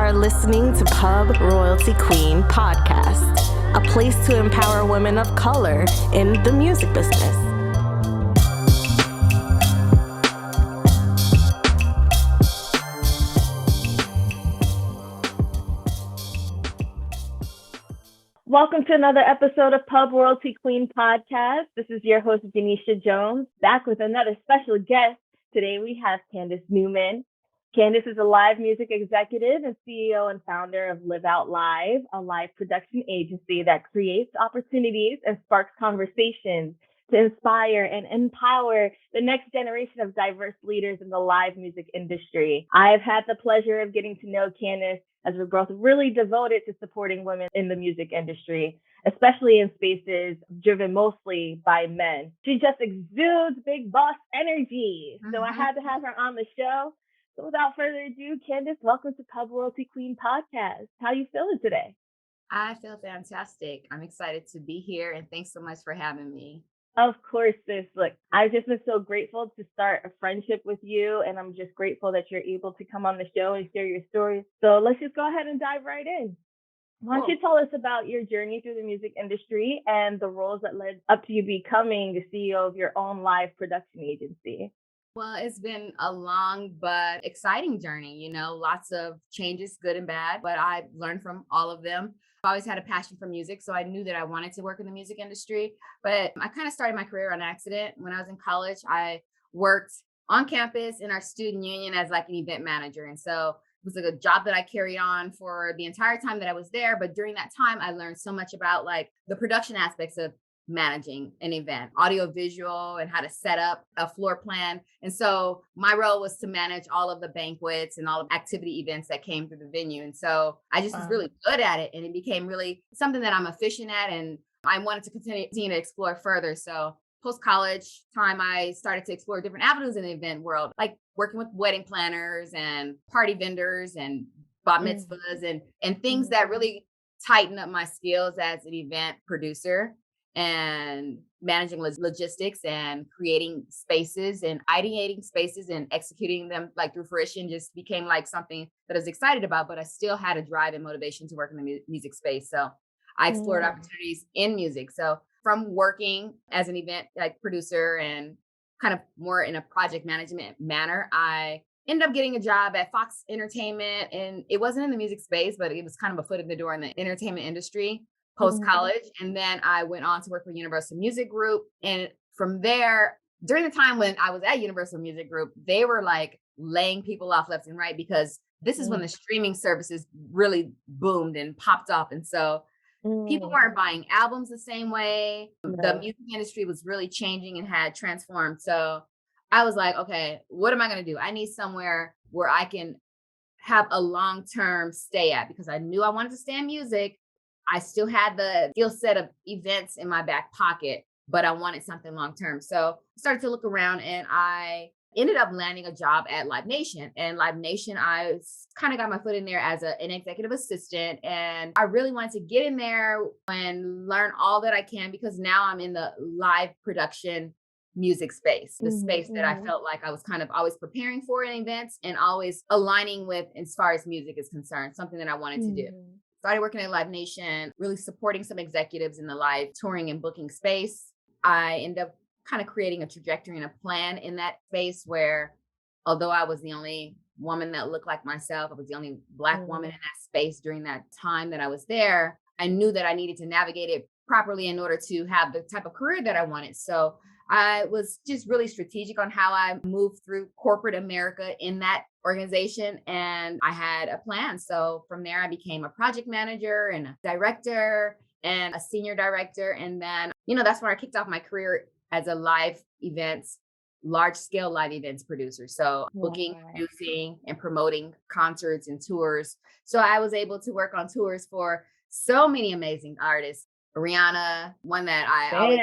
are listening to Pub Royalty Queen Podcast, a place to empower women of color in the music business. Welcome to another episode of Pub Royalty Queen Podcast. This is your host, Janisha Jones, back with another special guest. Today we have Candace Newman. Candace is a live music executive and CEO and founder of Live Out Live, a live production agency that creates opportunities and sparks conversations to inspire and empower the next generation of diverse leaders in the live music industry. I've had the pleasure of getting to know Candace as we're both really devoted to supporting women in the music industry, especially in spaces driven mostly by men. She just exudes big boss energy. So I had to have her on the show. So without further ado, Candace, welcome to Pub Royalty Queen Podcast. How are you feeling today? I feel fantastic. I'm excited to be here, and thanks so much for having me. Of course, sis. Look, I've just been so grateful to start a friendship with you, and I'm just grateful that you're able to come on the show and share your stories. So let's just go ahead and dive right in. Why don't you tell us about your journey through the music industry and the roles that led up to you becoming the CEO of your own live production agency? Well, it's been a long but exciting journey, lots of changes, good and bad, but I learned from all of them. I always had a passion for music, so I knew that I wanted to work in the music industry, but I kind of started my career on accident. When I was in college, I worked on campus in our student union as like an event manager. And so it was like a job that I carried on for the entire time that I was there. But during that time, I learned so much about like the production aspects of managing an event, audio visual, and how to set up a floor plan. And so my role was to manage all of the banquets and all of activity events that came through the venue. And so I just was really good at it, and it became really something that I'm efficient at, and I wanted to continue to explore further. So post-college time, I started to explore different avenues in the event world, like working with wedding planners and party vendors and bat mitzvahs and things that really tighten up my skills as an event producer and managing logistics and creating spaces and ideating spaces and executing them like through fruition just became like something that I was excited about, but I still had a drive and motivation to work in the music space. So I explored opportunities in music. So from working as an event like producer and kind of more in a project management manner, I ended up getting a job at Fox Entertainment, and it wasn't in the music space, but it was kind of a foot in the door in the entertainment industry post-college. And then I went on to work for Universal Music Group. And from there, during the time when I was at Universal Music Group, they were like laying people off left and right because this is when the streaming services really boomed and popped off. And so people weren't buying albums the same way. The music industry was really changing and had transformed. So I was like, okay, what am I going to do? I need somewhere where I can have a long-term stay at, because I knew I wanted to stay in music. I still had the skill set of events in my back pocket, but I wanted something long-term. So I started to look around, and I ended up landing a job at Live Nation. And Live Nation, I kind of got my foot in there as an executive assistant. And I really wanted to get in there and learn all that I can, because now I'm in the live production music space, the space that I felt like I was kind of always preparing for in events and always aligning with as far as music is concerned, something that I wanted to do. Started working at Live Nation, really supporting some executives in the live touring and booking space. I ended up kind of creating a trajectory and a plan in that space where, although I was the only woman that looked like myself, I was the only Black woman in that space during that time that I was there, I knew that I needed to navigate it properly in order to have the type of career that I wanted. So I was just really strategic on how I moved through corporate America in that organization, and I had a plan. So from there, I became a project manager and a director and a senior director. And then, that's where I kicked off my career as a live events, large scale live events producer. So booking, producing, and promoting concerts and tours. So I was able to work on tours for so many amazing artists. Rihanna, one that I always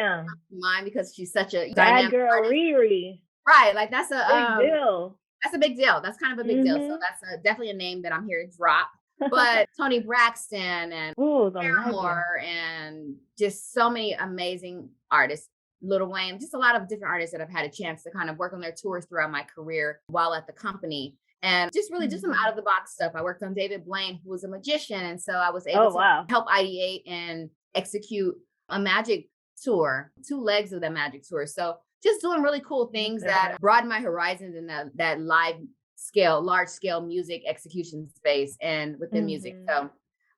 mind because she's such a bad girl artist. Riri. Right. Like that's a big deal. That's a big deal. That's kind of a big deal. So that's definitely a name that I'm here to drop. But Toni Braxton and Paramore and just so many amazing artists. Lil Wayne, just a lot of different artists that I've had a chance to kind of work on their tours throughout my career while at the company. and just really do some Mhm. out of the box stuff. I worked on David Blaine, who was a magician. And so I was able Oh, to wow. help ideate and execute a magic tour, two legs of that magic tour. So just doing really cool things that broaden my horizons in that live scale, large scale music execution space and within music. Mhm. So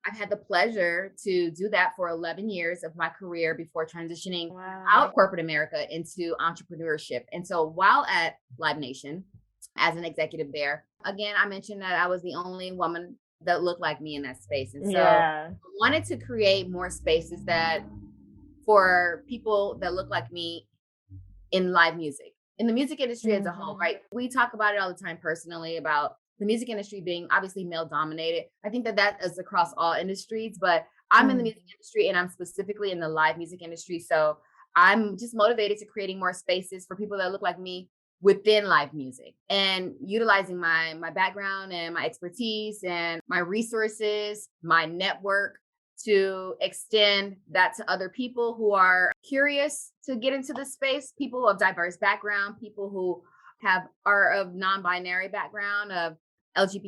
I've had the pleasure to do that for 11 years of my career before transitioning out Wow. of corporate America into entrepreneurship. And so while at Live Nation as an executive there, again, I mentioned that I was the only woman that looked like me in that space. And so I Yeah. wanted to create more spaces that for people that look like me in live music, in the music industry as a whole, Mhm. right? We talk about it all the time personally about the music industry being obviously male dominated. I think that that is across all industries, but I'm in the music Mhm. industry and I'm specifically in the live music industry. So I'm just motivated to creating more spaces for people that look like me within live music and utilizing my background and my expertise and my resources, my network to extend that to other people who are curious to get into this space, people of diverse background, people who are of non-binary background, of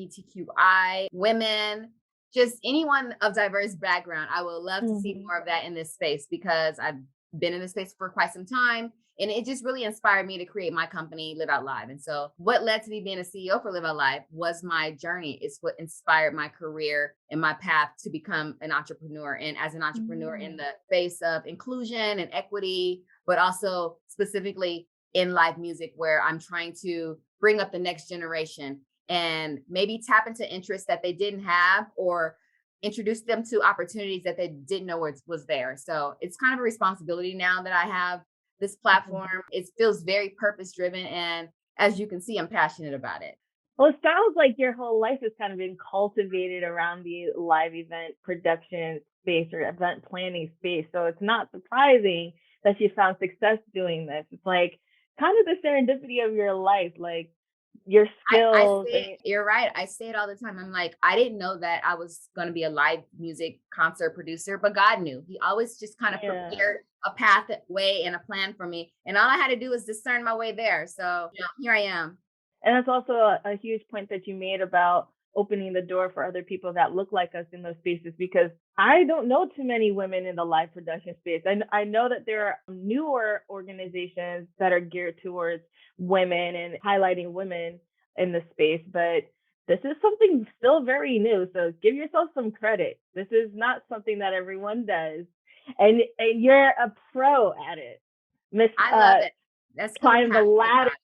LGBTQI, women, just anyone of diverse background. I would love to see Mhm. more of that in this space because I've been in this space for quite some time. And it just really inspired me to create my company, Live Out Live. And so, what led to me being a CEO for Live Out Live was my journey. It's what inspired my career and my path to become an entrepreneur. And as an entrepreneur in Mm. the space of inclusion and equity, but also specifically in live music, where I'm trying to bring up the next generation and maybe tap into interests that they didn't have or introduce them to opportunities that they didn't know was there. So it's kind of a responsibility now that I have this platform. Mhm. It feels very purpose driven. And as you can see, I'm passionate about it. Well, it sounds like your whole life has kind of been cultivated around the live event production space or event planning space. So it's not surprising that you found success doing this. It's like kind of the serendipity of your life, like your I skills. say it, you're right. I say it all the time. I'm like, I didn't know that I was going to be a live music concert producer, but God knew. He always just kind of Yeah. prepared a pathway and a plan for me. And all I had to do was discern my way there. So here I am. And that's also a huge point that you made about opening the door for other people that look like us in those spaces because I don't know too many women in the live production space. I know that there are newer organizations that are geared towards women and highlighting women in the space, but this is something still very new. So give yourself some credit. This is not something that everyone does. And you're a pro at it. Miss I love it. That's because I'm Climb the passionate ladder. about it.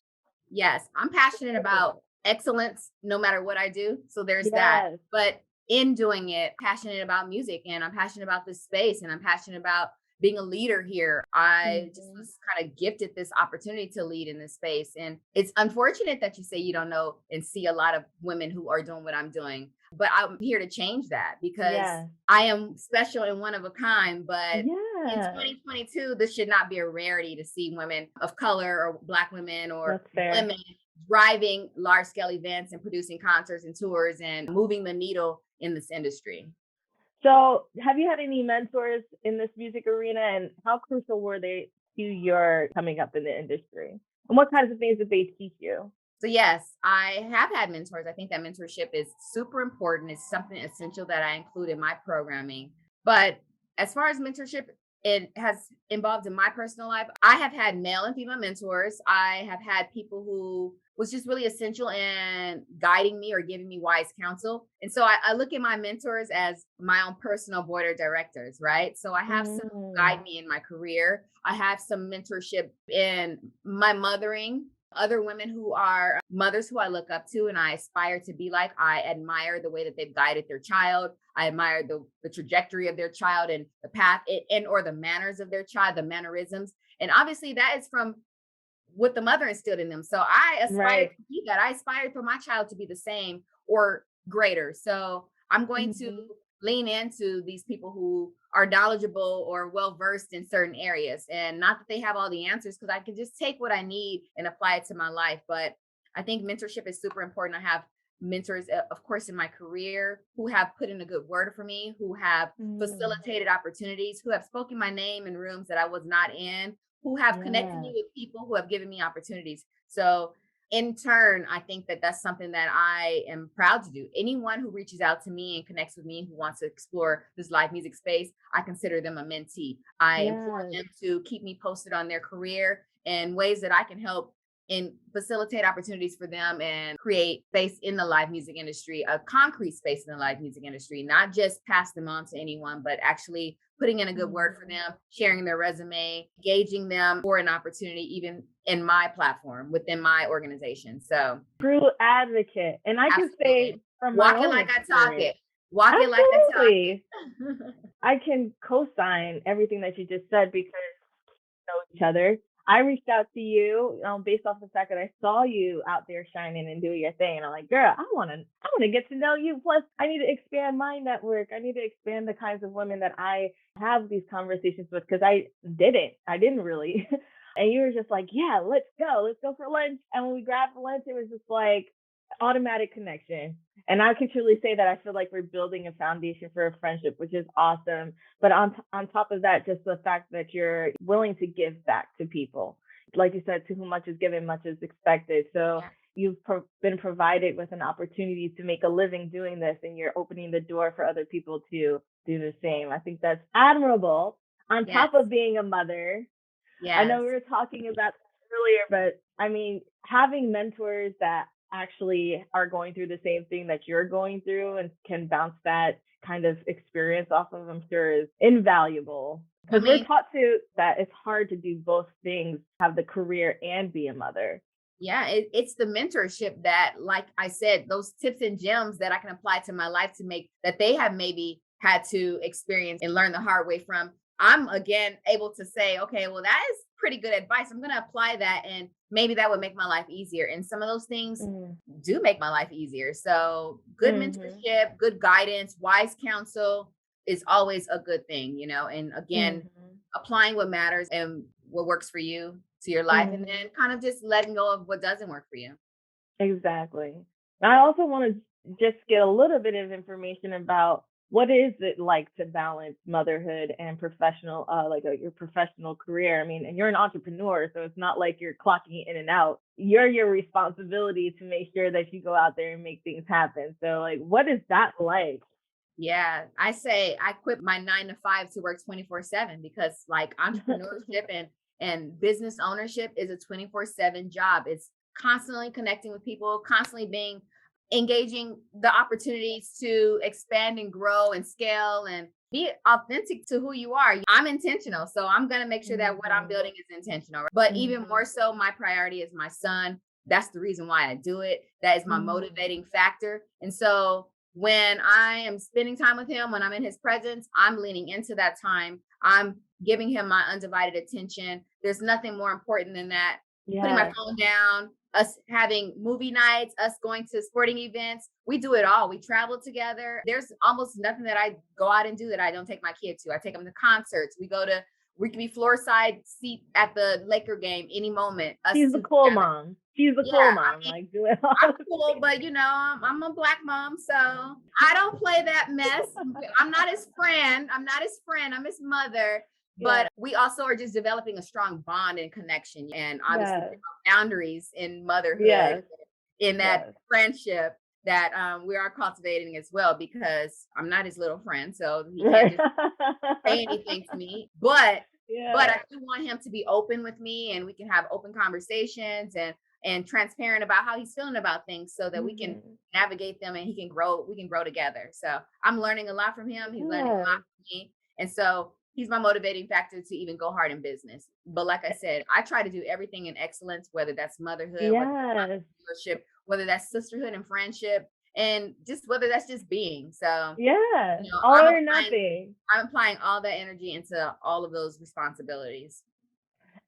Yes, I'm passionate about excellence no matter what I do. So there's that. Yes. But in doing it, passionate about music and I'm passionate about this space and I'm passionate about being a leader here. I just Mhm. was kind of gifted this opportunity to lead in this space. And it's unfortunate that you say you don't know and see a lot of women who are doing what I'm doing. But I'm here to change that because Yeah. I am special and one of a kind. But in Yeah. 2022, this should not be a rarity to see women of color or Black women or That's fair. women driving large scale events and producing concerts and tours and moving the needle in this industry. So, have you had any mentors in this music arena, and how crucial were they to your coming up in the industry? And what kinds of things did they teach you? So, yes, I have had mentors. I think that mentorship is super important. It's something essential that I include in my programming. But as far as mentorship, it has involved in my personal life. I have had male and female mentors. I have had people who was just really essential in guiding me or giving me wise counsel. And so I look at my mentors as my own personal board of directors, right? So I have some who Mm. guide me in my career. I have some mentorship in my mothering, other women who are mothers who I look up to and I aspire to be like. I admire the way that they've guided their child. I admire the trajectory of their child and the path and or the manners of their child, the mannerisms. And obviously that is from what the mother instilled in them. So I aspire Right. to be that. I aspire for my child to be the same or greater. So I'm going to Mhm. lean into these people who are knowledgeable or well versed in certain areas. And not that they have all the answers, because I can just take what I need and apply it to my life. But I think mentorship is super important. I have mentors, of course, in my career who have put in a good word for me, who have Mm. facilitated opportunities, who have spoken my name in rooms that I was not in, who have connected me Yeah. with people who have given me opportunities. So in turn, I think that that's something that I am proud to do. Anyone who reaches out to me and connects with me who wants to explore this live music space, I consider them a mentee. I implore Yes. them to keep me posted on their career and ways that I can help and facilitate opportunities for them and create space in the live music industry, a concrete space in the live music industry, not just pass them on to anyone, but actually putting in a good word for Mhm. them, sharing their resume, engaging them for an opportunity, even in my platform within my organization. So True advocate. And I can say absolutely. from my Walk it own like I talk experience, it. Walk it like I talk absolutely. it. I can co-sign everything that you just said because we know each other. I reached out to you based off the fact that I saw you out there shining and doing your thing, and I'm like, girl, I want to get to know you. Plus, I need to expand my network. I need to expand the kinds of women that I have these conversations with because I didn't really. And you were just like, yeah, let's go for lunch. And when we grabbed lunch, it was just like automatic connection. And I can truly say that I feel like we're building a foundation for a friendship, which is awesome. But on top of that, just the fact that you're willing to give back to people, like you said, to whom much is given, much is expected. So Yeah. you've been provided with an opportunity to make a living doing this, and you're opening the door for other people to do the same. I think that's admirable. On Yes. top of being a mother, I know Yes. we were talking about this earlier, but I mean, having mentors that actually are going through the same thing that you're going through and can bounce that kind of experience off of, I'm sure is invaluable. I Because we're mean, taught to that it's hard to do both things, have the career and be a mother. yeah, it's the mentorship that, like I said, those tips and gems that I can apply to my life to make that they have maybe had to experience and learn the hard way from. I'm again able to say, okay, well, that is pretty good advice. I'm going to apply that and maybe that would make my life easier. And some of those things Mm. do make my life easier. So, good Mhm. mentorship, good guidance, wise counsel is always a good thing, And again, Mhm. applying what matters and what works for you to your life, and then Mhm. kind of just letting go of what doesn't work for you. Exactly. I also want to just get a little bit of information about what is it like to balance motherhood and professional, your professional career. I mean, and you're an entrepreneur, so it's not like you're clocking in and out. You're your responsibility to make sure that you go out there and make things happen. So, like, what is that like? Yeah, I say I quit my 9 to 5 to work 24/7 because like entrepreneurship and business ownership is a 24/7 job. It's constantly connecting with people, constantly being engaging the opportunities to expand and grow and scale and be authentic to who you are. I'm intentional, so I'm going to make sure that what I'm Mhm. building is intentional. But even more Mhm. so, my priority is my son. That's the reason why I do it. That is my Mhm. motivating factor. And so when I am spending time with him, when I'm in his presence, I'm leaning into that time. I'm giving him my undivided attention. There's nothing more important than that. Putting my Yes. phone down, us having movie nights, us going to sporting events. We do it all. We travel together. There's almost nothing that I go out and do that I don't take my kid to. I take them to concerts. We can be floor side seat at the Laker game any moment, us She's the two cool together. mom. She's the Yeah, cool I mom. mean, Like doing all I'm the cool, but I'm a black mom, so I don't play that mess. I'm not his friend. I'm not his friend. I'm his mother. yeah. But we also are just developing a strong bond and connection, and obviously Yes. boundaries in motherhood, Yes. in that Yes. friendship that we are cultivating as well. Because I'm not his little friend, so he can't Right. just say anything to me. But Yeah. I do want him to be open with me and we can have open conversations and transparent about how he's feeling about things so that we can Mhm. navigate them and he can grow, we can grow together. So I'm learning a lot from him. He's learning a lot Yes. from me. And so he's my motivating factor to even go hard in business. But like I said, I try to do everything in excellence, whether that's motherhood, whether Yes. that's entrepreneurship, whether that's sisterhood and friendship, and just whether that's just being. So, Yeah. you know, All or nothing. I'm applying all that energy into all of those responsibilities.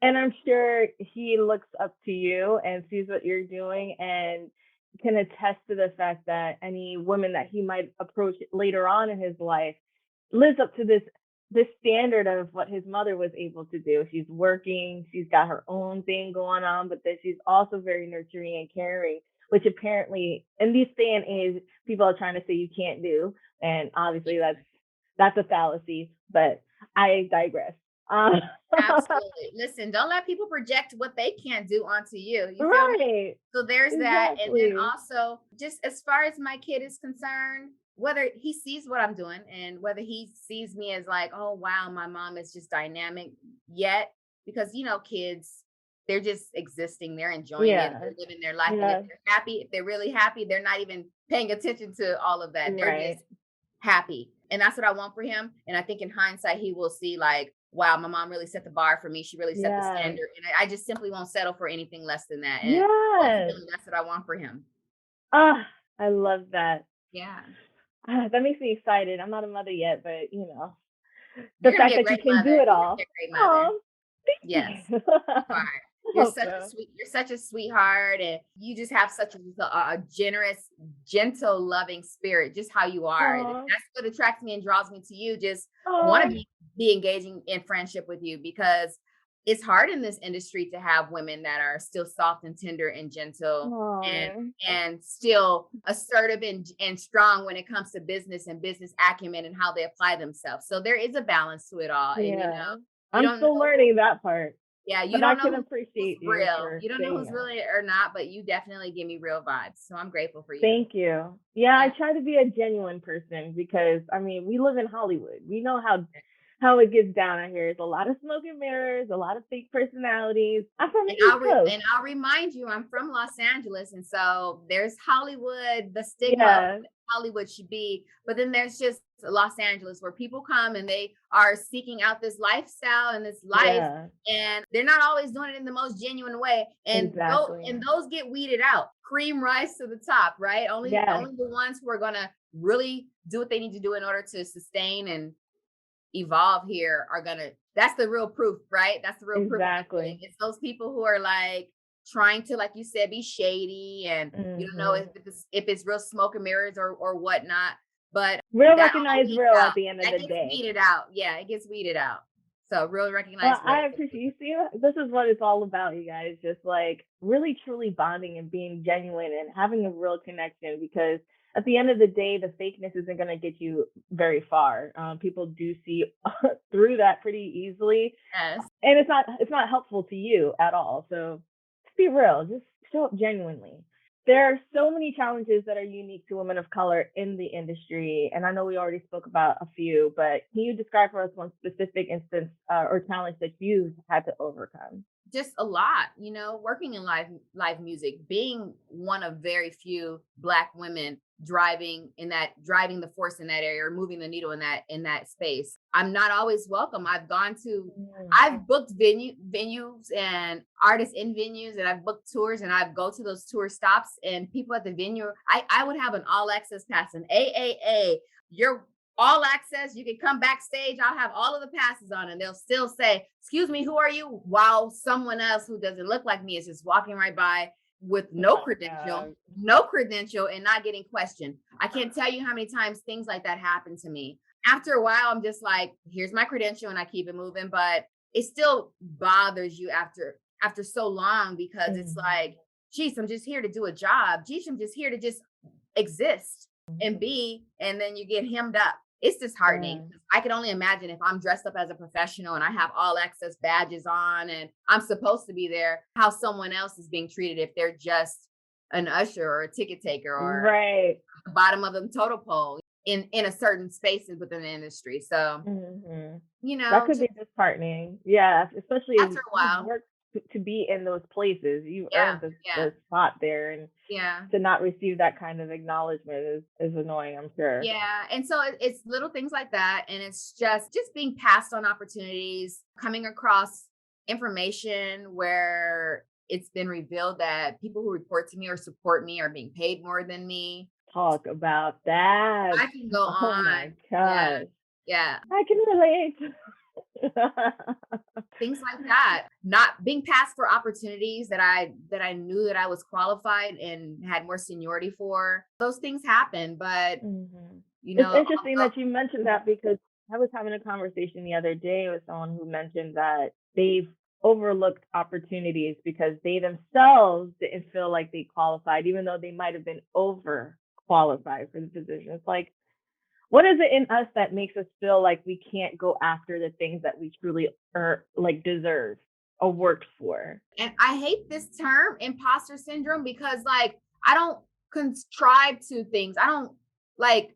And I'm sure he looks up to you and sees what you're doing and can attest to the fact that any woman that he might approach later on in his life lives up to this standard of what his mother was able to do. She's working, she's got her own thing going on, but then she's also very nurturing and caring, which apparently in this day and age people are trying to say you can't do. And obviously that's a fallacy, but I digress. Uh, Absolutely. Listen, don't let people project what they can't do onto you. You feel me? right. So there's that. And then Exactly. also, just as far as my kid is concerned, whether he sees what I'm doing and whether he sees me as like, oh, wow, my mom is just dynamic yet, because, kids, they're just existing, they're enjoying it, Yeah. they're living their life. And if Yeah. they're happy, if they're really happy, they're not even paying attention to all of that. They're Right. just happy. And that's what I want for him. And I think in hindsight, he will see like, wow, my mom really set the bar for me. She really set the Yeah. standard. And I just simply won't settle for anything less than that. And Yes. ultimately, that's what I want for him. Ah, I love that. Yeah. That makes me excited. I'm not a mother yet, but the You're going to fact be a that you great can do mother. it You're going to all. be a great mother. Oh, thank Yes. you. You are. Hope so. You're such a sweetheart, and you just have such a generous, gentle, loving spirit, just how you are. Oh, That's what attracts me and draws me to you. Just want to oh, be engaging in friendship with you, because it's hard in this industry to have women that are still soft and tender and gentle and oh. still assertive and strong when it comes to business and business acumen and how they apply themselves. So there is a balance to it all. And Yeah. you I'm don't still know who, learning that part, yeah, you but I don't know can who's appreciate you real. for You don't know saying who's that. really or not, but you definitely give me real vibes. So I'm grateful for you. Thank you. Yeah, I Yeah. try to be a genuine person because I mean, we live in Hollywood. We know how it gets down out here. There's a lot of smoke and mirrors, a lot of fake personalities. I'm from the And East Coast. I'll remind you, I'm from Los Angeles, and so there's Hollywood, the stigma of Yeah, what Hollywood should be, but then there's just Los Angeles where people come and they are seeking out this lifestyle and this life, yeah, and they're not always doing it in the most genuine way. exactly. And those get weeded out. Cream rise to the top, right? Yes, Only the ones who are gonna really do what they need to do in order to sustain and evolve here are gonna, that's the real proof, right? That's the real proof of the pudding. exactly. It's those people who are like trying to, like you said, be shady, and you don't know Hmm. if it's real smoke and mirrors or whatnot. But Real that all recognize weeds real out. at the end of That the gets day. weeded out. Yeah, it gets weeded out. So real Well, recognize real. I appreciate you. See, this is what it's all about, you guys. Just like really, truly bonding and being genuine and having a real connection. Because at the end of the day, the fakeness isn't going to get you very far. People do see through that pretty easily, Yes. and it's not helpful to you at all. So just be real. Just show up genuinely. There are so many challenges that are unique to women of color in the industry, and I know we already spoke about a few, but can you describe for us one specific instance or challenge that you've had to overcome? Just a lot, working in live music, being one of very few Black women driving the force in that area, or moving the needle in that space. I'm not always welcome. Mm. I've booked venues and artists in venues, and I've booked tours, and I go to those tour stops, and people at the venue, I would have an all access pass, an AAA. You're all access. You can come backstage. I'll have all of the passes on, and they'll still say, "Excuse me, who are you?" While someone else who doesn't look like me is just walking right by with Oh my God. no credential, and not getting questioned. I can't tell you how many times things like that happen to me. After a while, I'm just like, "Here's my credential," and I keep it moving. But it still bothers you after so long, because it's Mhm. like, geez, I'm just here to do a job. Geez, I'm just here to just exist and be, and then you get hemmed up. It's disheartening. Yeah. I can only imagine if I'm dressed up as a professional and I have all access badges on and I'm supposed to be there, how someone else is being treated if they're just an usher or a ticket taker or Right. the bottom of the totem pole in a certain space within the industry. So, Hmm. That could just be disheartening. Yeah, especially if after a you've while. worked to be in those places. You've Yeah, earned the, yeah, the spot there, and yeah. to not receive that kind of acknowledgement is annoying, I'm sure. Yeah, and so it's little things like that, and it's just being passed on opportunities, coming across information where it's been revealed that people who report to me or support me are being paid more than me. Talk about that. I can go Oh on. my Yeah, gosh. yeah. I can relate. Things like that. Not being passed for opportunities that I knew that I was qualified and had more seniority for. Those things happen, but Mhm. you It's know, interesting that you mentioned that because I was having a conversation the other day with someone who mentioned that they've overlooked opportunities because they themselves didn't feel like they qualified, even though they might have been over qualified for the position. It's like, What is it in us that makes us feel like we can't go after the things that we truly like deserve or worked for? And I hate this term, imposter syndrome, because like I don't contrive to things. I don't like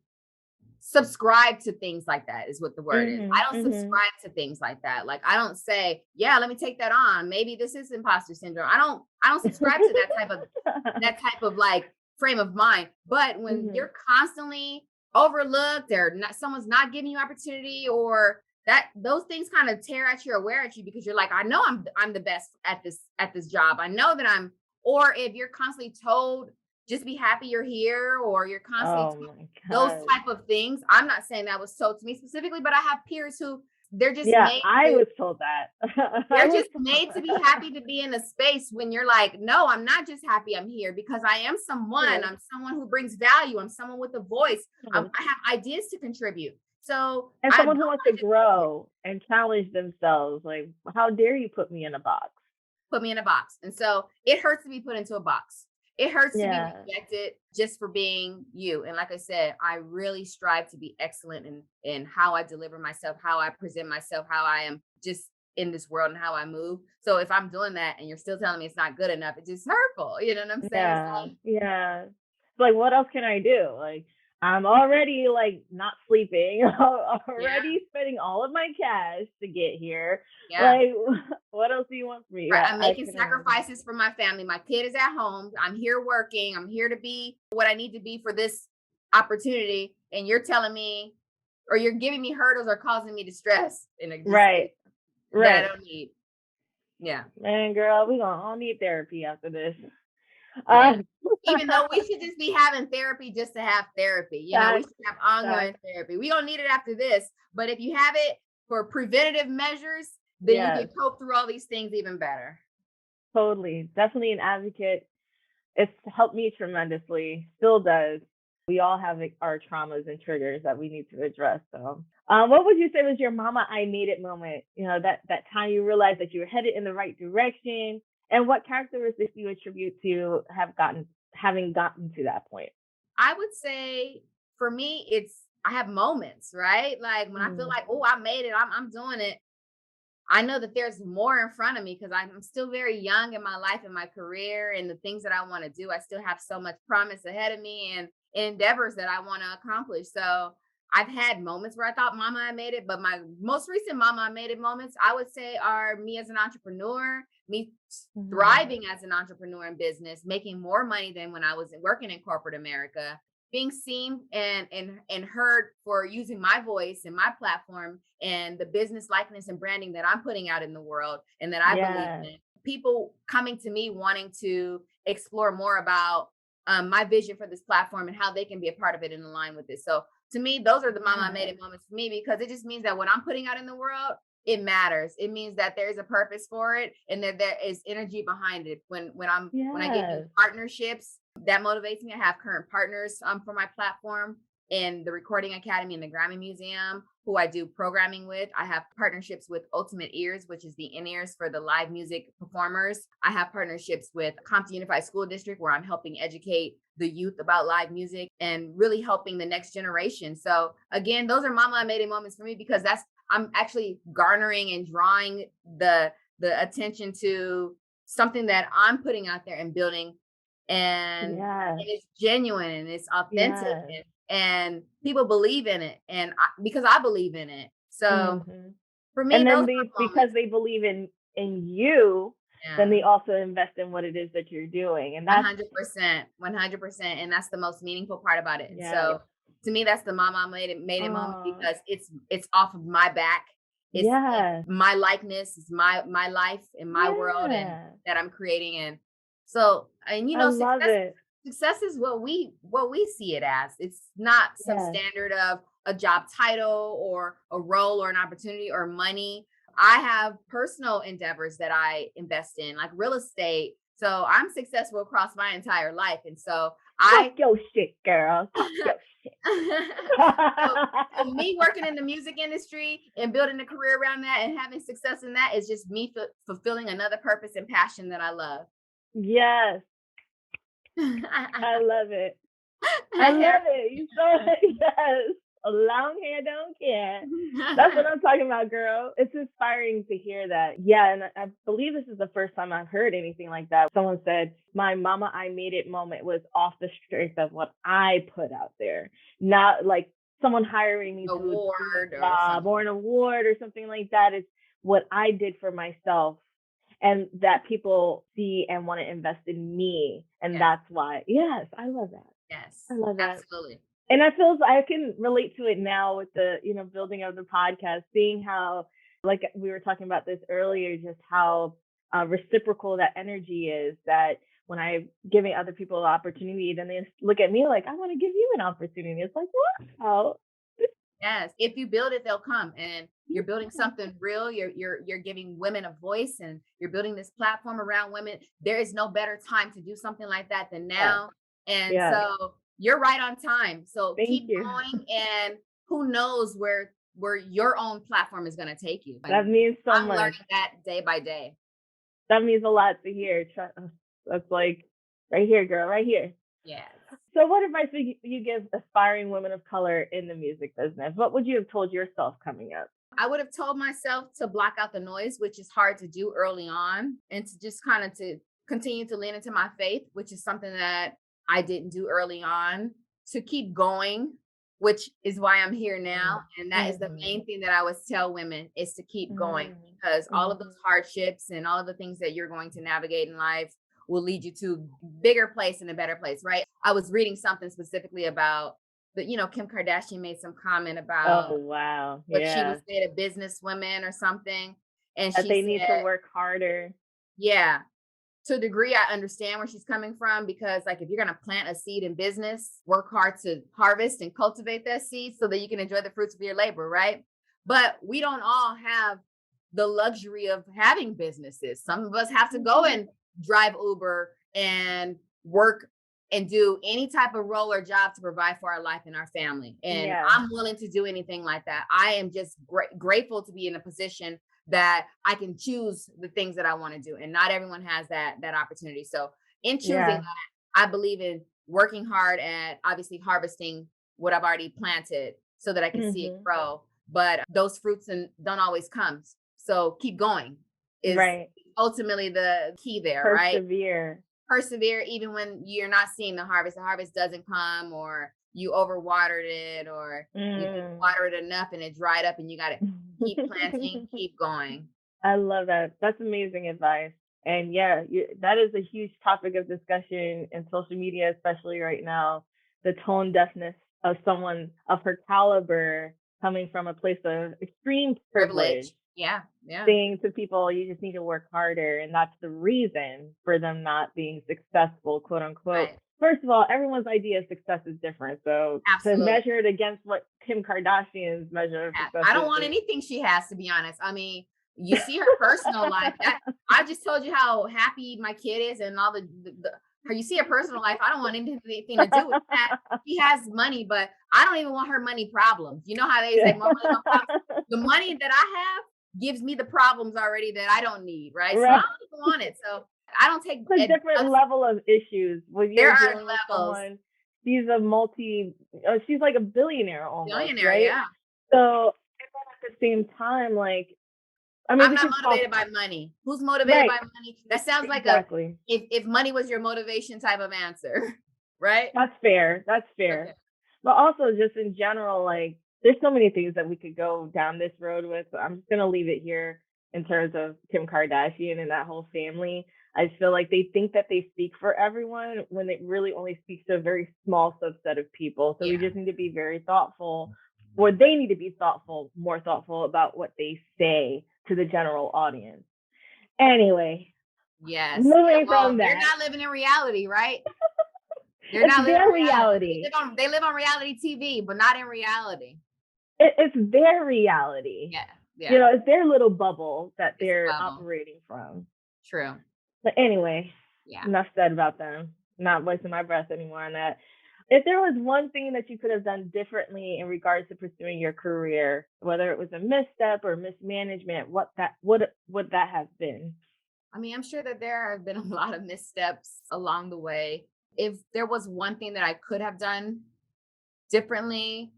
subscribe to things like that is what the word is. I Mhm. don't Mhm. subscribe to things like that. Like I don't say, yeah, let me take that on. Maybe this is imposter syndrome. I don't subscribe to that type of like frame of mind. But when Mhm. you're constantly overlooked or not, someone's not giving you opportunity, or that those things kind of tear at you or wear at you, because you're like, I know I'm the best at this job. I know that I'm. Or if you're constantly told, just be happy you're here, or you're constantly Oh my those god. type of things. I'm not saying that was told to me specifically, but I have peers who they're just Yeah, made I to was told that. I they're was just made to be happy to be in a space when you're like, no, I'm not just happy I'm here because I am someone. yes, I'm someone who brings value. I'm someone with a voice. yes. I have ideas to contribute. So And I don't someone who wants to want to just be here. grow and challenge themselves. Like, how dare you put me in a box? Put me in a box. And so it hurts to be put into a box. It hurts to be Yeah. rejected just for being you. And like I said, I really strive to be excellent in how I deliver myself, how I present myself, how I am just in this world and how I move. So if I'm doing that and you're still telling me it's not good enough, it's just hurtful. You know what I'm saying? It's Yeah. like, Yeah. Like, what else can I do? Like, I'm already like not sleeping, yeah, already spending all of my cash to get here. yeah. Like, what else do you want from me? Right. Yeah, I'm I making can imagine. sacrifices for my family. My kid is at home. I'm here working. I'm here to be what I need to be for this opportunity. And you're telling me, or you're giving me hurdles or causing me distress in a just Right. that I Right. don't need. Yeah. Man, girl, we gonna all need therapy after this. Yeah. Uh, Even though we should just be having therapy just to have therapy. We facts, should have ongoing facts. therapy. We don't need it after this. But if you have it for preventative measures, then you Yes, can cope through all these things even better. totally. Definitely an advocate. It's helped me tremendously. Still does. We all have like, our traumas and triggers that we need to address. So, what would you say was your "Mama, I made it" moment? That time you realized that you were headed in the right direction, and what characteristics do you attribute to having gotten to that point? I would say for me, I have moments, right? Like when I feel Mm. like, oh, I made it, I'm doing it. I know that there's more in front of me because I'm still very young in my life and my career and the things that I want to do. I still have so much promise ahead of me and endeavors that I want to accomplish. So I've had moments where I thought, Mama, I made it. But my most recent Mama, I made it moments, I would say, are me as an entrepreneur, me Mhm. thriving as an entrepreneur in business, making more money than when I was working in corporate America, being seen and heard for using my voice and my platform and the business likeness and branding that I'm putting out in the world and that I believe Yeah. in. People coming to me wanting to explore more about my vision for this platform and how they can be a part of it and align with it. So to me, those are the mama I made Yeah. it moments for me, because it just means that what I'm putting out in the world, it matters. It means that there's a purpose for it and that there is energy behind it. When I get new Yes. partnerships, that motivates me. I have current partners for my platform in the Recording Academy and the Grammy Museum, who I do programming with. I have partnerships with Ultimate Ears, which is the in-ears for the live music performers. I have partnerships with Compton Unified School District, where I'm helping educate the youth about live music and really helping the next generation. So again, those are Mama I Made It moments for me, because I'm actually garnering and drawing the attention to something that I'm putting out there and building, and Yes. it's genuine and it's authentic, Yes. and people believe in it, and because I believe in it. So Mhm. for me, And those then are because moments. they believe in you, then Yeah. they also invest in what it is that you're doing. And that's 100%, 100%, and that's the most meaningful part about it. And yes. so, to me, that's the mama made it moment, Oh, because it's off of my back. It's yes. my likeness, it's my life and my world, and Yeah. that I'm creating. And so, and I love it. success is what we see it as. It's not some Yes. standard of a job title or a role or an opportunity or money. I have personal endeavors that I invest in, like real estate. So I'm successful across my entire life. And so Talk I your shit, girl. Talk your shit. so me working in the music industry and building a career around that and having success in that is just me fulfilling another purpose and passion that I love. Yes. I love it. I I hear love it. You so yes. Long hair don't care. That's what I'm talking about, girl. It's inspiring to hear that. Yeah, and I believe this is the first time I've heard anything like that. Someone said, my mama I made it moment was off the strength of what I put out there. Not like someone hiring me to do Award a or job something. or an award or something like that. It's what I did for myself and that people see and want to invest in me. And Yes, that's why, yes, I love that. yes, I love that. absolutely. And I feel I can relate to it now with the, building of the podcast, seeing how, like we were talking about this earlier, just how reciprocal that energy is. That when I'm giving other people an opportunity, then they look at me like, I want to give you an opportunity. It's like, wow. Yes, if you build it, they'll come. And you're building something real. You're giving women a voice, and you're building this platform around women. There is no better time to do something like that than Yes. now. And Yes. so you're right on time. So Thank keep you. going, and who knows where your own platform is going to take you. That And means so I'm much. learning that day by day. That means a lot to hear. That's like right here, girl, right here. Yes. So, what advice would you give aspiring women of color in the music business? What would you have told yourself coming up? I would have told myself to block out the noise, which is hard to do early on, and to just kind of to continue to lean into my faith, which is something that I didn't do early on, to keep going, which is why I'm here now. And that is the main thing that I always tell women, is to keep going, because all of those hardships and all of the things that you're going to navigate in life will lead you to a bigger place and a better place, right? I was reading something specifically about Kim Kardashian made some comment about Oh, wow. what she Yeah. would say to businesswomen or something. And That she they need to said, work harder. yeah, to a degree, I understand where she's coming from, because like, if you're going to plant a seed in business, work hard to harvest and cultivate that seed so that you can enjoy the fruits of your labor, right? But we don't all have the luxury of having businesses. Some of us have to go and drive Uber and work and do any type of role or job to provide for our life and our family. And Yeah. I'm willing to do anything like that. I am just grateful to be in a position that I can choose the things that I want to do. And not everyone has that opportunity. So in choosing Yeah. that, I believe in working hard at obviously harvesting what I've already planted so that I can see it grow. But those fruits don't always come. So keep going is Right. ultimately the key there, right? Persevere. Persevere even when you're not seeing the harvest. The harvest doesn't come, or you overwatered it, or you didn't water it enough and it dried up, and you got to keep planting, keep going. I love that. That's amazing advice. And yeah, that is a huge topic of discussion in social media, especially right now. The tone deafness of someone of her caliber coming from a place of extreme privilege. Yeah. Saying to people, you just need to work harder. And that's the reason for them not being successful, quote unquote. Right. First of all, everyone's idea of success is different. So Absolutely. to measure it against what Kim Kardashian's measure of success I don't want anything she has, to be honest. I mean, you see her personal life. I just told you how happy my kid is and all the you see her personal life. I don't want anything to do with that. She has money, but I don't even want her money problems. You know how they say more money, more problems? The money that I have gives me the problems already that I don't need, right? So I don't even want it. So I don't take a different level of issues when you're dealing with someone. She's she's like a billionaire almost, right? Yeah. So at the same time, like, I mean, I'm not motivated by money. Who's motivated by money? That sounds like if money was your motivation type of answer, right? That's fair. Okay. But also just in general, like, there's so many things that we could go down this road with. So I'm just going to leave it here in terms of Kim Kardashian and that whole family. I just feel like they think that they speak for everyone when it really only speaks to a very small subset of people. So we just need to be very thoughtful, or they need to be more thoughtful about what they say to the general audience. Anyway. Yes. Moving from that. They're not living in reality, right? They're not living in reality. They live on reality TV, but not in reality. It's their reality. Yeah. It's their little bubble that they're operating from. True. But anyway, enough said about them. Not wasting my breath anymore on that. If there was one thing that you could have done differently in regards to pursuing your career, whether it was a misstep or mismanagement, what would that have been? I mean, I'm sure that there have been a lot of missteps along the way. If there was one thing that I could have done differently,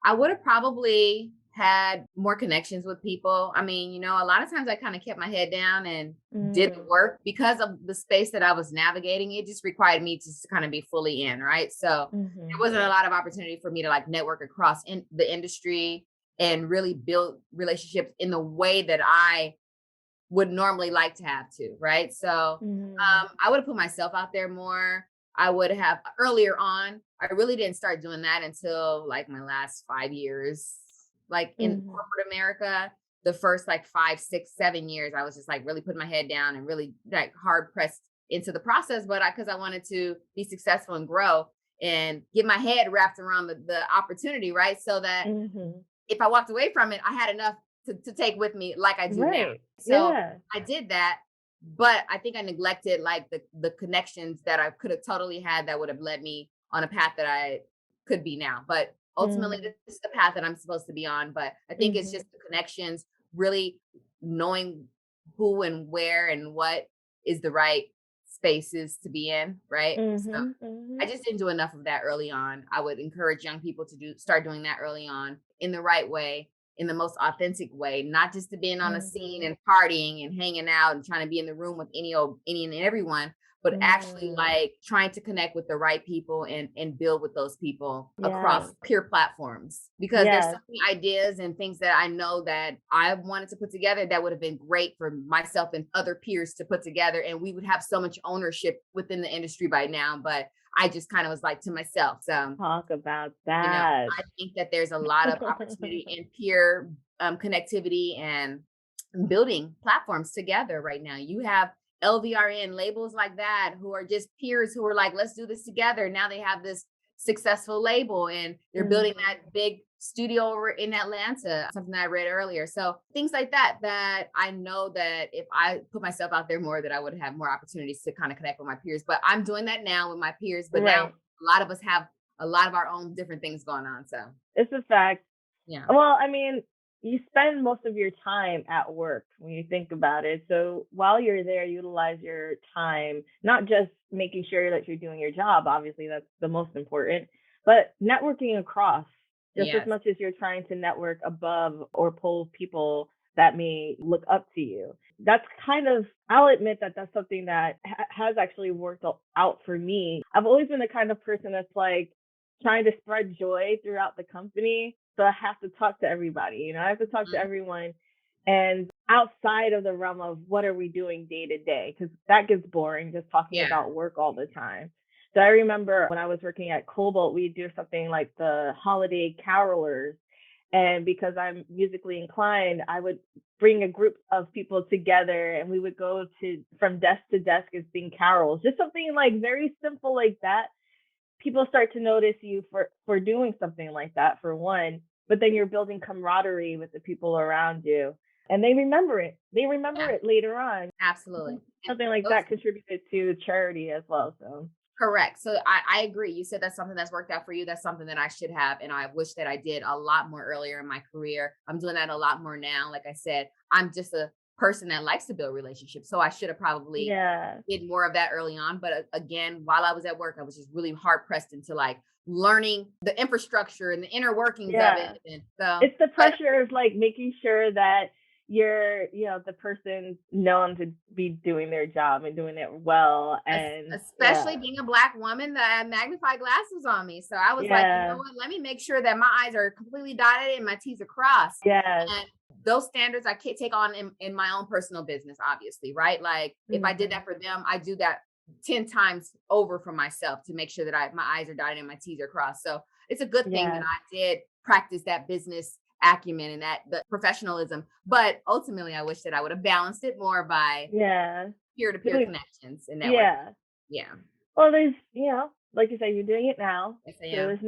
I would have probably had more connections with people. I mean, a lot of times I kind of kept my head down and did the Mm, work because of the space that I was navigating. It just required me to kind of be fully in, right? So there mhm, wasn't a lot of opportunity for me to like network across in the industry and really build relationships in the way that I would normally like to have to, right? So mhm, I would have put myself out there more. I would have earlier on. I really didn't start doing that until like my last 5 years, like in mhm. corporate America. The first like 5, 6, 7 years, I was just like really putting my head down and really like hard pressed into the process. But because I wanted to be successful and grow and get my head wrapped around the opportunity, right? So that Mhm. if I walked away from it, I had enough to take with me like I do now. Right. So Yeah. I did that, but I think I neglected like the connections that I could have totally had that would have led me on a path that I could be now. But ultimately, Mm, this is the path that I'm supposed to be on. But I think it's mhm, just the connections, really knowing who and where and what is the right spaces to be in, right? So mhm, I mhm, just didn't do enough of that early on. I would encourage young people to start doing that early on in the right way, in the most authentic way, not just to being on a scene mhm. and partying and hanging out and trying to be in the room with any and everyone, but actually Mm, like trying to connect with the right people and build with those people across yes. peer platforms. Because there's so Yes. many ideas and things that I know that I wanted to put together that would have been great for myself and other peers to put together. And we would have so much ownership within the industry by now. But I just kind of was like to myself. So, Talk about that. I think that there's a lot of opportunity in peer connectivity and building platforms together right now. You have LVRN labels like that who are just peers who are like, let's do this together. Now they have this successful label and they're building Mhm. that big studio over in Atlanta, something that I read earlier. So things like that, that I know that if I put myself out there more, that I would have more opportunities to kind of connect with my peers. But I'm doing that now with my peers. But now Right. a lot of us have a lot of our own different things going on. So It's a fact. yeah. Well, I mean, you spend most of your time at work when you think about it. So while you're there, utilize your time, not just making sure that you're doing your job. Obviously, that's the most important, but networking across just as Yes. much as you're trying to network above or pull people that may look up to you. That's kind of, I'll admit that that's something that has actually worked out for me. I've always been the kind of person that's like, trying to spread joy throughout the company. So I have to talk to everybody, I have to talk to Mhm. everyone. And outside of the realm of what are we doing day to day, because that gets boring just talking Yeah. about work all the time. So I remember when I was working at Cobalt, we do something like the holiday carolers. And because I'm musically inclined, I would bring a group of people together and we would go to from desk to desk and sing carols. Just something like very simple like that. People start to notice you for doing something like that, for one, but then you're building camaraderie with the people around you, and they remember Yeah. it later on. Absolutely. And Something like those that contributed to charity as well. So correct. So I agree. You said that's something that's worked out for you. That's something that I should have. And I wish that I did a lot more earlier in my career. I'm doing that a lot more now. Like I said, I'm just a person that likes to build relationships. So I should have probably yeah. did more of that early on. But again, while I was at work, I was just really hard pressed into like learning the infrastructure and the inner workings of it. Yeah. And so, It's the but pressure of like making sure that you're the person known to be doing their job and doing it well. And yeah. especially being a black woman that had magnifying glasses on me. So I was like, you know Yeah. what? Let me make sure that my I's are completely dotted and my T's are crossed. Yes. And those standards I can't take on in my own personal business, obviously, right? Like if I did Hmm. that for them, I do that 10 times over for myself to make sure that my I's are dotted and my T's are crossed. So it's a good thing that Yes. I did practice that business acumen and that the professionalism. But ultimately, I wish that I would have balanced it more by Yeah. peer-to-peer Really. connections and networking. Yeah. Yeah. Well, there's, like you said, you're doing it now. Yes, I So am. there's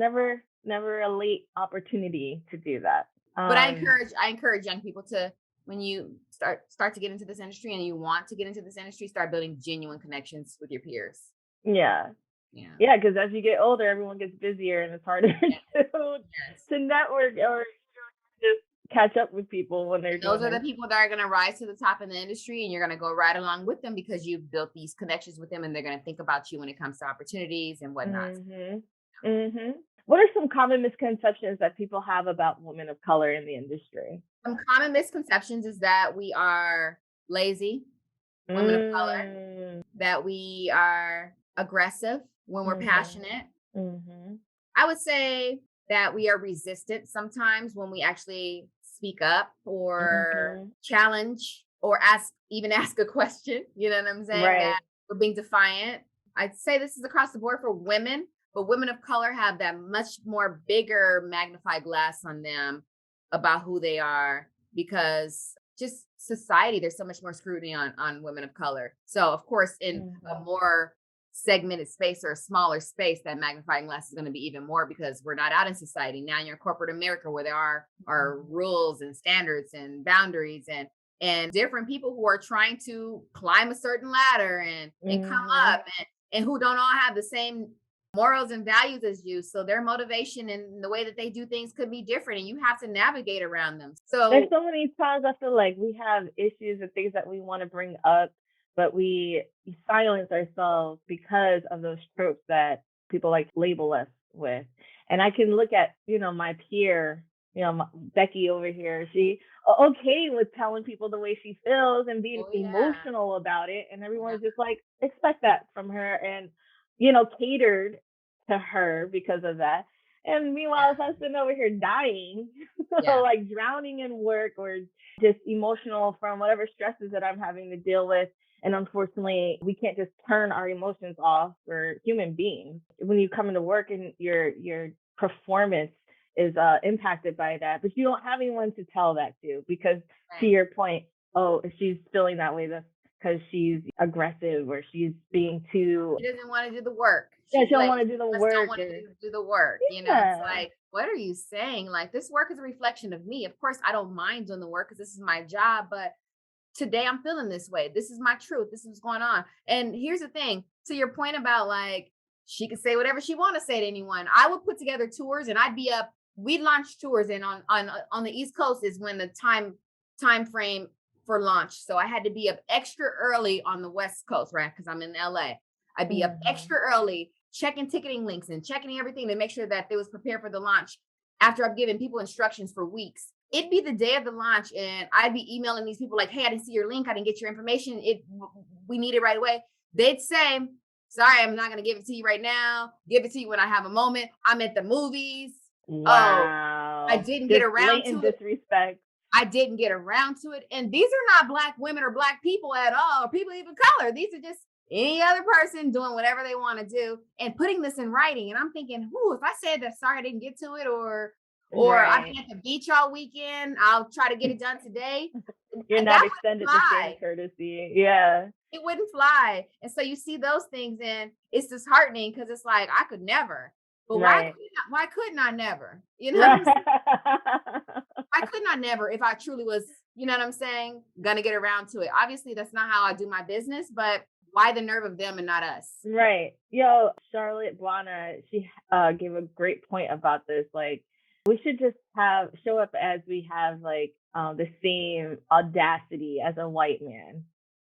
never a late opportunity to do that. But Um, I encourage young people to when you start to get into this industry and you want to get into this industry, start building genuine connections with your peers. yeah. Yeah. Yeah, because as you get older, everyone gets busier and it's harder Yes. Yes. to network or just catch up with people when they're And those doing are the their. people that are going to rise to the top in the industry and you're going to go right along with them because you've built these connections with them and they're going to think about you when it comes to opportunities and whatnot. Mhm. Mhm. What are some common misconceptions that people have about women of color in the industry? Some common misconceptions is that we are lazy, women of color, Mm. that we are aggressive when we're Mhm. passionate. Mhm. I would say that we are resistant sometimes when we actually speak up or Mhm. challenge or ask, even ask a question. You know what I'm saying? That Right. we're being defiant. I'd say this is across the board for women, but women of color have that much more bigger magnify glass on them about who they are because just society, there's so much more scrutiny on women of color. So of course, in a Mhm. more segmented space or a smaller space, that magnifying glass is going to be even more because we're not out in society. Now you're in corporate America where there are rules and standards and boundaries and different people who are trying to climb a certain ladder and come Mhm. up and who don't all have the same morals and values as you. So their motivation and the way that they do things could be different and you have to navigate around them. There's So so many times I feel like we have issues and things that we want to bring up, but we silence ourselves because of those tropes that people like label us with. And I can look at, my peer, Becky over here. She okay with telling people the way she feels and being oh yeah. emotional about it, and Yeah. everyone's just like expect that from her, and catered to her because of that. And meanwhile, if Yeah. I'm sitting over here dying, Yeah. like drowning in work or just emotional from whatever stresses that I'm having to deal with. And unfortunately, we can't just turn our emotions off. We're human beings. When you come into work and your performance is impacted by that, but you don't have anyone to tell that to because, to Right. your point, oh, if she's feeling that way, that's because she's aggressive or she's being too, She doesn't want to do the work. yeah, She's she don't like, want to do she the just don't work want or, to do the work. It's yeah, like, what are you saying? Like, this work is a reflection of me. Of course, I don't mind doing the work because this is my job, but today I'm feeling this way. This is my truth. This is what's going on. And here's the thing, to your point about like, she could say whatever she want to say to anyone. I would put together tours and I'd be up. We'd launch tours and on the East Coast is when the time frame for launch. So I had to be up extra early on the West Coast, right? Because I'm in LA. I'd be up hmm extra early, checking ticketing links and checking everything to make sure that they was prepared for the launch after I've given people instructions for weeks. It'd be the day of the launch, and I'd be emailing these people like, "Hey, I didn't see your link. I didn't get your information. We need it right away." They'd say, "Sorry, I'm not gonna give it to you right now. Give it to you when I have a moment. I'm at the movies. Oh, I Wow, didn't get just around blatant to it. disrespect. I didn't get around to it." And these are not black women or black people at all, or people even color. These are just any other person doing whatever they want to do and putting this in writing. And I'm thinking, whoo, if I said that sorry I didn't get to it, or I've been Right. at the beach all weekend, I'll try to get it done today. You're That not wouldn't extended the same fly. courtesy. Yeah. It wouldn't fly. And so you see those things and it's disheartening because it's like I could never. But Right. why couldn't I never? You know what I'm Right. saying? Why couldn't I never if I truly was, you know what I'm saying, gonna get around to it? Obviously, that's not how I do my business, but why the nerve of them and not us? Right. Yo, Charlotte Blana, she gave a great point about this. Like, we should just have show up as we have like the same audacity as a white man.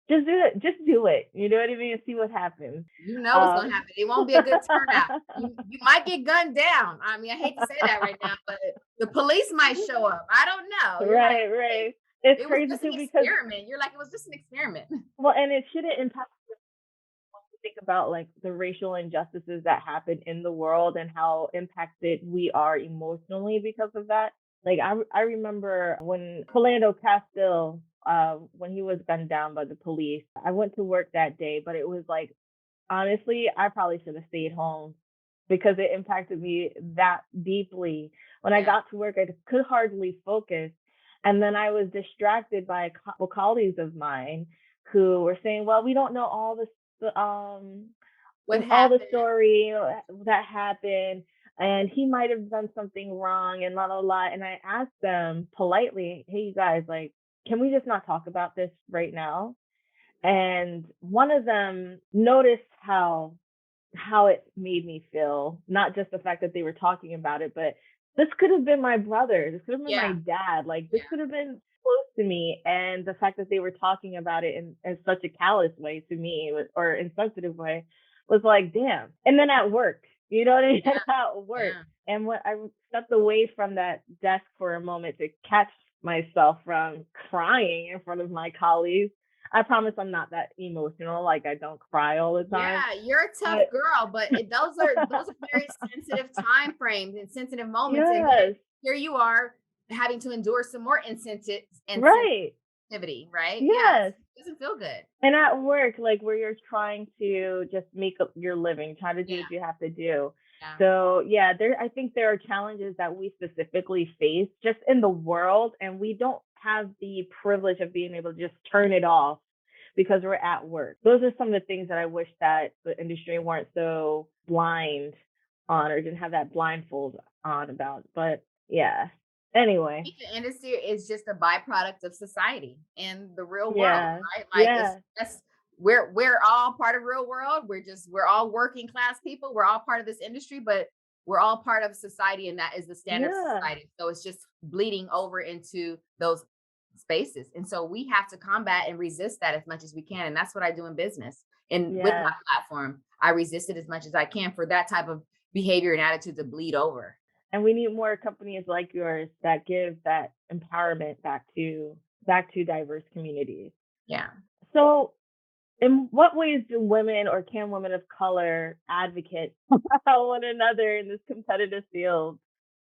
Just do it. Just do it. You know what I mean? See what happens. You know what's gonna Um, happen. It won't be a good turnout. You might get gunned down. I mean, I hate to say that right now, but the police might show up. I don't know. You're like, right, hey, right. It's it was crazy just an too because, experiment. You're like, it was just an experiment. well, and it shouldn't impact think about like the racial injustices that happen in the world and how impacted we are emotionally because of that. Like I remember when Philando Castile, when he was gunned down by the police, I went to work that day, but it was like honestly, I probably should have stayed home because it impacted me that deeply. When I Yeah. got to work, I could hardly focus. And then I was distracted by a couple colleagues of mine who were saying, well, we don't know What all the happened? story that happened, and he might have done something wrong and la la la. And I asked them politely, hey, you guys, like, can we just not talk about this right now? And one of them noticed how it made me feel, not just the fact that they were talking about it, but this could have been my brother, this could have been my Yeah. dad, like this Yeah. could have been close to me. And the fact that they were talking about it in such a callous way to me or insensitive way was like, damn. And then at work, You know what I mean? Yeah. At work. Yeah. And when I stepped away from that desk for a moment to catch myself from crying in front of my colleagues, I promise I'm not that emotional. Like I don't cry all the time. Yeah, you're a tough But girl, but those are very sensitive time frames and sensitive moments. And yes, here you are having to endure some more right. insensitivity, right? Yes, Yes. it doesn't feel good. And at work, like where you're trying to just make up your living, try to do Yeah, what you have to do. yeah, So yeah, I think there are challenges that we specifically face just in the world, and we don't have the privilege of being able to just turn it off because we're at work. Those are some of the things that I wish that the industry weren't so blind on or didn't have that blindfold on about. But yeah. I Anyway, think the industry is just a byproduct of society and the real world, yeah. right? Like it's Yeah. that's we're all part of real world. We're all working class people. We're all part of this industry, but we're all part of society, and that is the standard of Yeah. society. So it's just bleeding over into those spaces. And so we have to combat and resist that as much as we can. And that's what I do in business. And with my Yes. platform, I resist it as much as I can for that type of behavior and attitude to bleed over. And we need more companies like yours that give that empowerment back to diverse communities. Yeah. So, in what ways do women or can women of color advocate one another in this competitive field?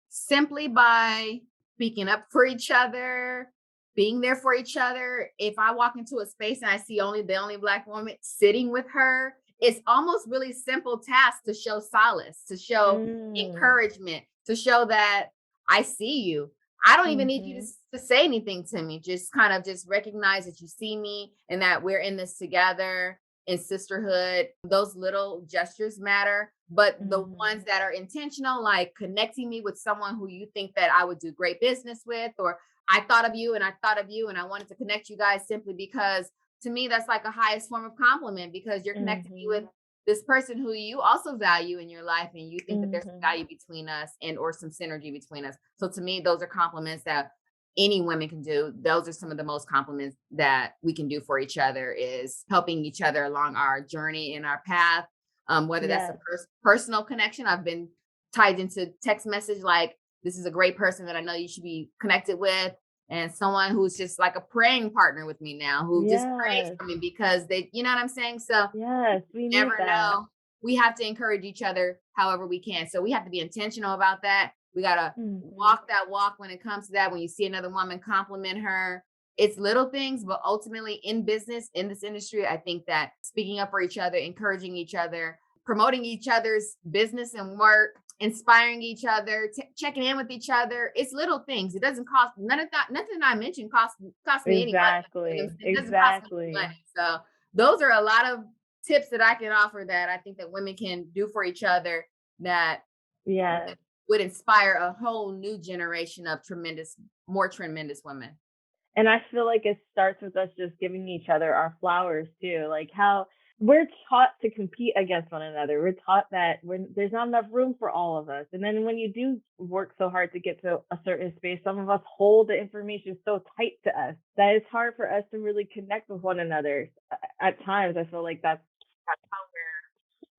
Simply by speaking up for each other, being there for each other. If I walk into a space and I see only the only Black woman sitting with her, it's almost really simple task to show solace, to show Mm. encouragement, to show that I see you. I don't even need you Mhm. to say anything to me. Just kind of just recognize that you see me and that we're in this together in sisterhood. Those little gestures matter, but the ones Mhm. that are intentional, like connecting me with someone who you think that I would do great business with, or I thought of you and I thought of you and I wanted to connect you guys simply because to me that's like a highest form of compliment because you're connecting me with Mhm. this person who you also value in your life and you think that there's some Mhm. value between us and or some synergy between us. So to me those are compliments that any women can do. Those are some of the most compliments that we can do for each other is helping each other along our journey and our path. Whether that's a Yes. personal connection, I've been tied into text message like, this is a great person that I know you should be connected with. And someone who's just like a praying partner with me now, who just prays Yes. for me because they, you know what I'm saying? So Yes. We need never that. know. We have to encourage each other however we can. So we have to be intentional about that. We got to Mhm. walk that walk when it comes to that. When you see another woman, compliment her. It's little things, but ultimately in business, in this industry, I think that speaking up for each other, encouraging each other, promoting each other's business and work, inspiring each other, checking in with each other. It's little things. It doesn't cost none of that. Nothing I mentioned cost me any money. Exactly. It doesn't cost me any Exactly. money. So those are a lot of tips that I can offer that I think that women can do for each other that Yes. would inspire a whole new generation of more tremendous women. And I feel like it starts with us just giving each other our flowers too. Like how we're taught to compete against one another. We're taught that there's not enough room for all of us. And then when you do work so hard to get to a certain space, some of us hold the information so tight to us that it's hard for us to really connect with one another. At times, I feel like that's how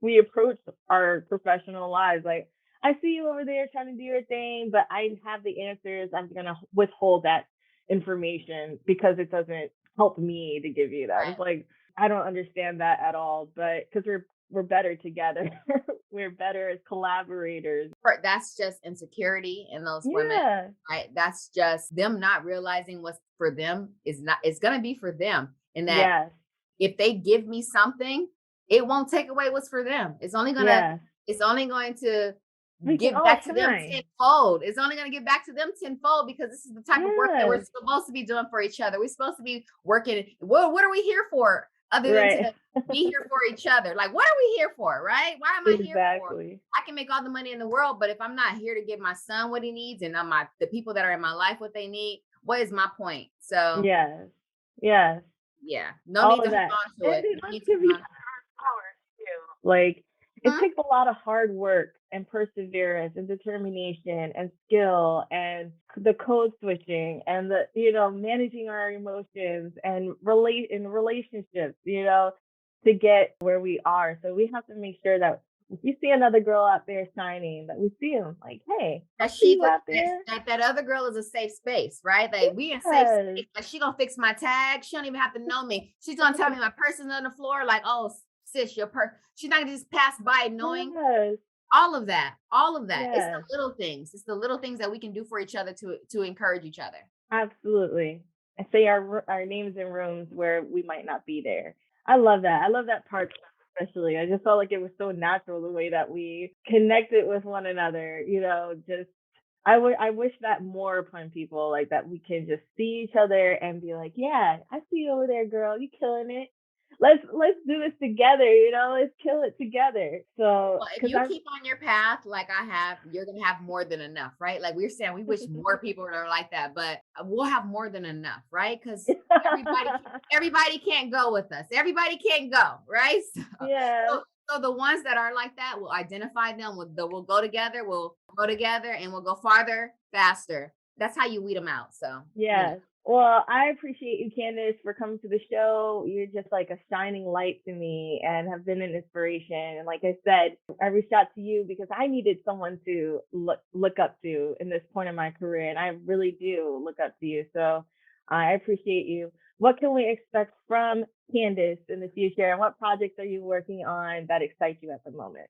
we approach our professional lives. Like, I see you over there trying to do your thing, but I have the answers. I'm going to withhold that information because it doesn't help me to give you that. It's Right. like, I don't understand that at all, but because we're better together. We're better as collaborators. That's just insecurity in those women, Yeah. right? That's just them not realizing what's for them is not, it's going to be for them. And that Yes. if they give me something, it won't take away what's for them. Yes. It's only going to We can give all back to them shine. tenfold. It's only going to give back to them tenfold because this is the type of work that we're Yes. supposed to be doing for each other. We're supposed to be working. What are we here for other than Right. to be here for each other? Like, what are we here for, right? Why am I here for? Exactly. I can make all the money in the world, but if I'm not here to give my son what he needs and the people that are in my life what they need, what is my point? So Yes. Yes. yeah, no All need to of hold that. on to And it. then No let's need to give hold each on. other our flowers too. Like it Hmm? takes a lot of hard work and perseverance and determination and skill and the code switching and the managing our emotions and relate in relationships, to get where we are. So we have to make sure that if you see another girl out there shining, that we see them like, hey, I That see she you out there. that other girl is a safe space, right? Like we in safe Yes. space. Like she gonna fix my tag. She don't even have to know me. She's gonna tell me my purse is on the floor. Like, oh sis, your purse. She's not gonna just pass by knowing Yes. all of that. All of that. It's the Yes. little things. It's the little things that we can do for each other to encourage each other. Absolutely. And say our names in rooms where we might not be there. I love that. I love that part especially. I just felt like it was so natural the way that we connected with one another. Just I wish that more upon people, like that we can just see each other and be like, yeah, I see you over there, girl. You killing it. Let's do this together. Let's kill it together. So, Well, if because you keep on your path like I have, you're gonna have more than enough, right? Like we're saying, we wish more people are like that, but we'll have more than enough, right? Because everybody everybody can't go with us. Everybody can't go, right? yeah, So the ones that are like that, we'll identify them. We'll go together. We'll go together, and we'll go farther, faster. That's how you weed them out. So yes. Well, I appreciate you, Candace, for coming to the show. You're just like a shining light to me and have been an inspiration. And like I said, I reached out to you because I needed someone to look up to in this point in my career. And I really do look up to you. So I appreciate you. What can we expect from Candace in the future? And what projects are you working on that excite you at the moment?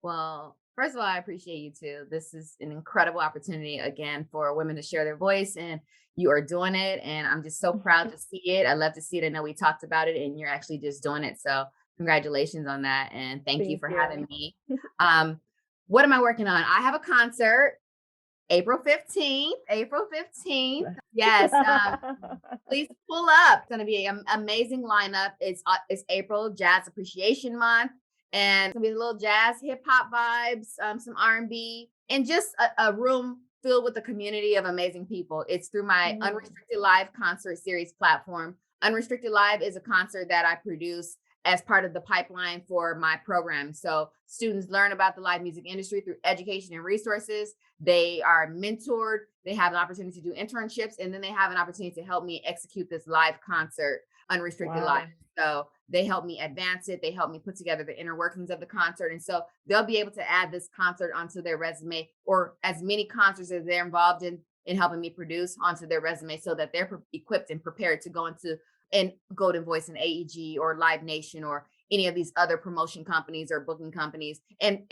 Well, first of all, I appreciate you too. This is an incredible opportunity again for women to share their voice, and you are doing it. And I'm just so proud to see it. I love to see it. I know we talked about it, and you're actually just doing it. So congratulations on that, and thank you Thank for you. having me. What am I working on? I have a concert April 15th. April 15th. Yes. Please pull up. It's going to be an amazing lineup. It's April Jazz Appreciation Month, and it's going to be a little jazz, hip hop vibes, some R&B, and just a room filled with a community of amazing people. It's through my Unrestricted Live concert series platform. Unrestricted Live is a concert that I produce as part of the pipeline for my program. So students learn about the live music industry through education and resources. They are mentored. They have an opportunity to do internships, and then they have an opportunity to help me execute this live concert, Unrestricted Live. So they help me advance it. They help me put together the inner workings of the concert. And so they'll be able to add this concert onto their resume, or as many concerts as they're involved in helping me produce onto their resume, so that they're equipped and prepared to go into and Golden Voice and AEG or Live Nation or any of these other promotion companies or booking companies, and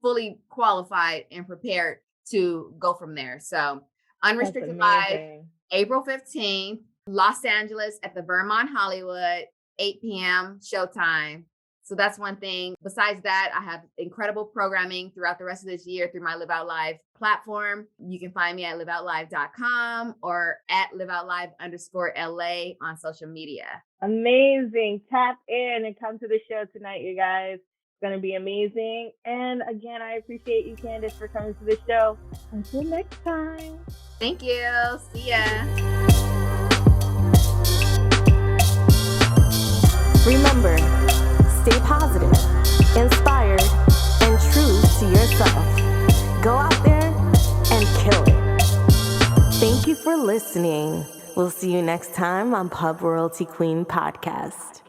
fully qualified and prepared to go from there. So Unrestricted Live, April 15th, Los Angeles at the Vermont Hollywood, 8 p.m. showtime. So that's one thing. Besides that, I have incredible programming throughout the rest of this year through my Live Out Live platform. You can find me at liveoutlive.com or at liveoutlive_LA on social media. Amazing. Tap in and come to the show tonight, you guys. It's going to be amazing. And again, I appreciate you, Candace, for coming to the show. Until next time. Thank you. See ya. Remember, stay positive, inspired, and true to yourself. Go out there and kill it. Thank you for listening. We'll see you next time on Pub Royalty Queen Podcast.